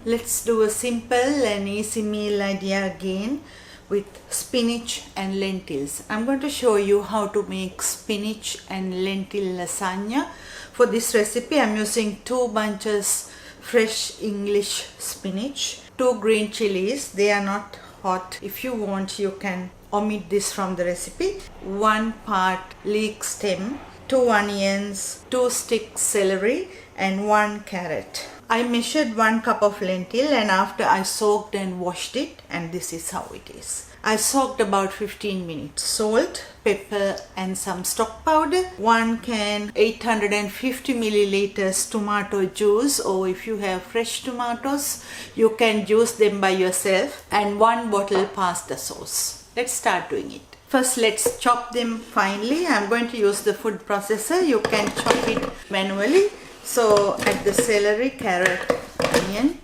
Let's do a simple and easy meal idea again with spinach and lentils. I'm going to show you how to make spinach and lentil lasagna. For this recipe I'm using 2 bunches fresh English spinach, 2 green chillies, they are not hot. If you want you can omit this from the recipe, 1 part leek stem, 2 onions, 2 sticks celery and 1 carrot. I measured 1 cup of lentil and after I soaked and washed it, and this is how it is. I soaked about 15 minutes. Salt, pepper and some stock powder, 1 can 850 milliliters tomato juice, or if you have fresh tomatoes you can juice them by yourself, and 1 bottle pasta sauce. Let's start doing it. First let's chop them finely. I'm going to use the food processor. You can chop it manually. So add the celery, carrot, onion,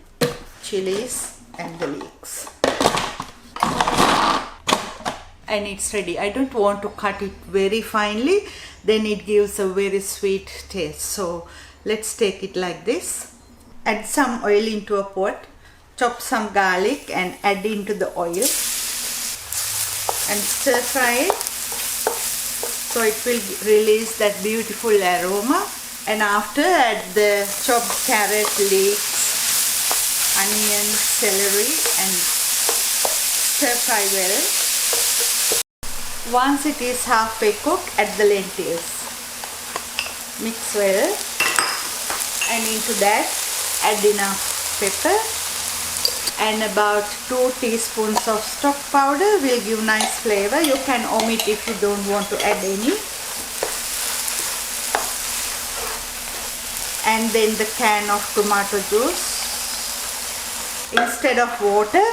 chilies and the leeks. And it's ready. I don't want to cut it very finely, then it gives a very sweet taste. So let's take it like this. Add some oil into a pot. Chop some garlic and add into the oil. And stir fry it. So it will release that beautiful aroma. And after add the chopped carrot, leeks, onion, celery and stir fry well. Once it is halfway cooked, add the lentils. Mix well and into that add enough pepper and about 2 teaspoons of stock powder will give nice flavor. You can omit if you don't want to add any. And then the can of tomato juice. Instead of water,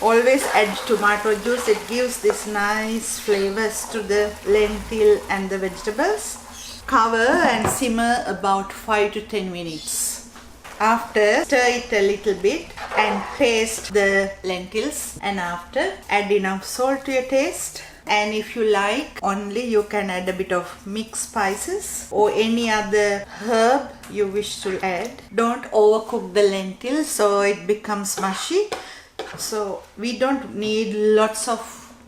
always add tomato juice. It gives this nice flavors to the lentil and the vegetables. Cover and simmer about 5 to 10 minutes. After, stir it a little bit and paste the lentils, and after add enough salt to your taste. And if you like only, you can add a bit of mixed spices or any other herb you wish to add. Don't overcook the lentils so it becomes mushy. So we don't need lots of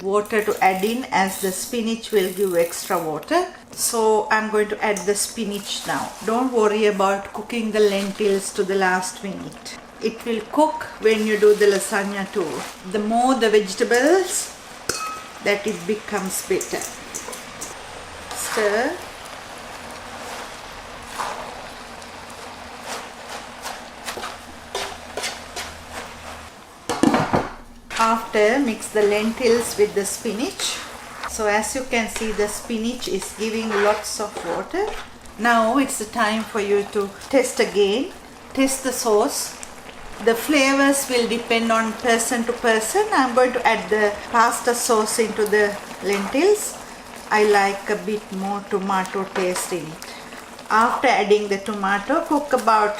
water to add in, as the spinach will give extra water. So I'm going to add the spinach now. Don't worry about cooking the lentils to the last minute. It will cook when you do the lasagna too. The more the vegetables, that it becomes better. Stir. After, mix the lentils with the spinach. So as you can see, the spinach is giving lots of water. Now it's the time for you to test again. Taste the sauce. The flavors will depend on person to person. I'm going to add the pasta sauce into the lentils. I like a bit more tomato taste in it. After adding the tomato, cook about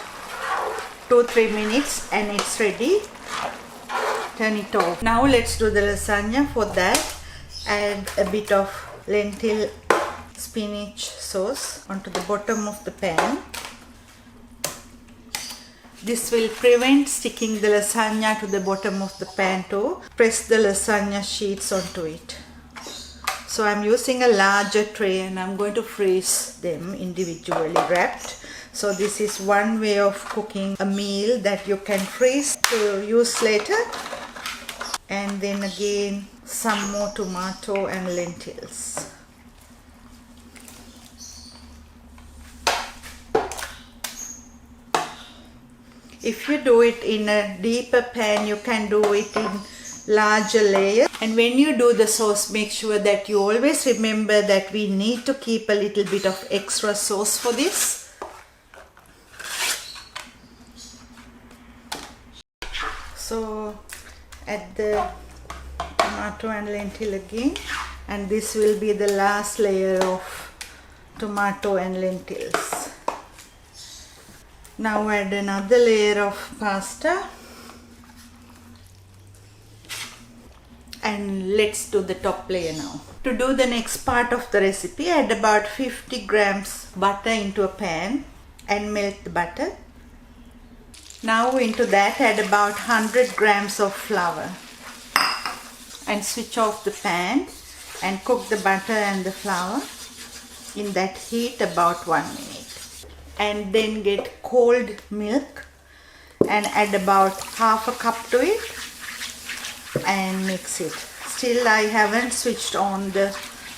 2-3 minutes and it's ready. Turn it off. Now let's do the lasagna. For that, add a bit of lentil spinach sauce onto the bottom of the pan. This will prevent sticking the lasagna to the bottom of the pan too. Press the lasagna sheets onto it. So I'm using a larger tray and I'm going to freeze them individually wrapped. So this is one way of cooking a meal that you can freeze to use later. And then again some more tomato and lentils. If you do it in a deeper pan, you can do it in larger layers. And when you do the sauce, make sure that you always remember that we need to keep a little bit of extra sauce for this. So add the tomato and lentil again, and this will be the last layer of tomato and lentils. Now add another layer of pasta and let's do the top layer now. To do the next part of the recipe, add about 50 grams butter into a pan and melt the butter. Now into that add about 100 grams of flour and switch off the pan and cook the butter and the flour in that heat about 1 minute. And then get cold milk and add about half a cup to it and mix it. Still I haven't switched on the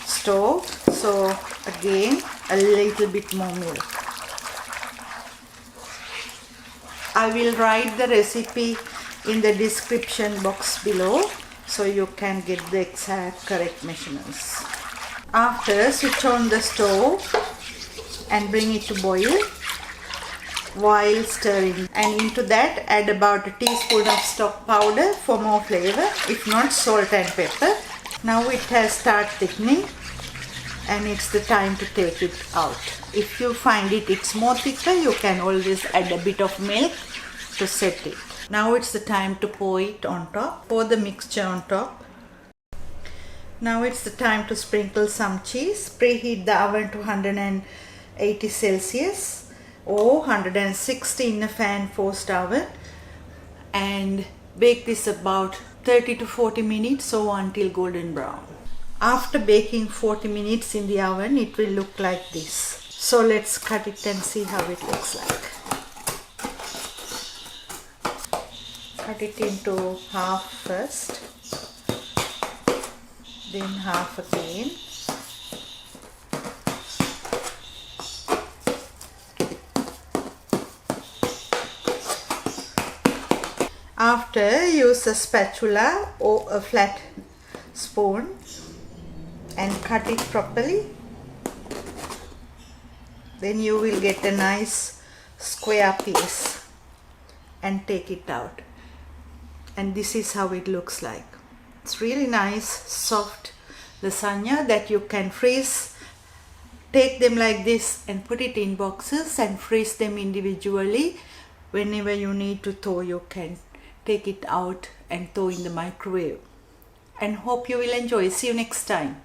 stove, so again a little bit more milk. I will write the recipe in the description box below so you can get the exact correct measurements. After, switch on the stove and bring it to boil while stirring, and into that add about a teaspoon of stock powder for more flavor, if not salt and pepper. Now it has started thickening and it's the time to take it out. If you find it's more thicker, you can always add a bit of milk to set it. Now it's the time to pour it on top. Pour the mixture on top. Now it's the time to sprinkle some cheese. Preheat the oven to 180 Celsius or 160 in a fan forced oven and bake this about 30 to 40 minutes or until golden brown. After baking 40 minutes in the oven, it will look like this. So let's cut it and see how it looks like. Cut it into half first, then half again. After, use a spatula or a flat spoon and cut it properly. Then you will get a nice square piece and take it out. And this is how it looks like. It's really nice, soft lasagna that you can freeze. Take them like this and put it in boxes and freeze them individually. Whenever you need to thaw, you can take it out and thaw in the microwave. And hope you will enjoy. See you next time.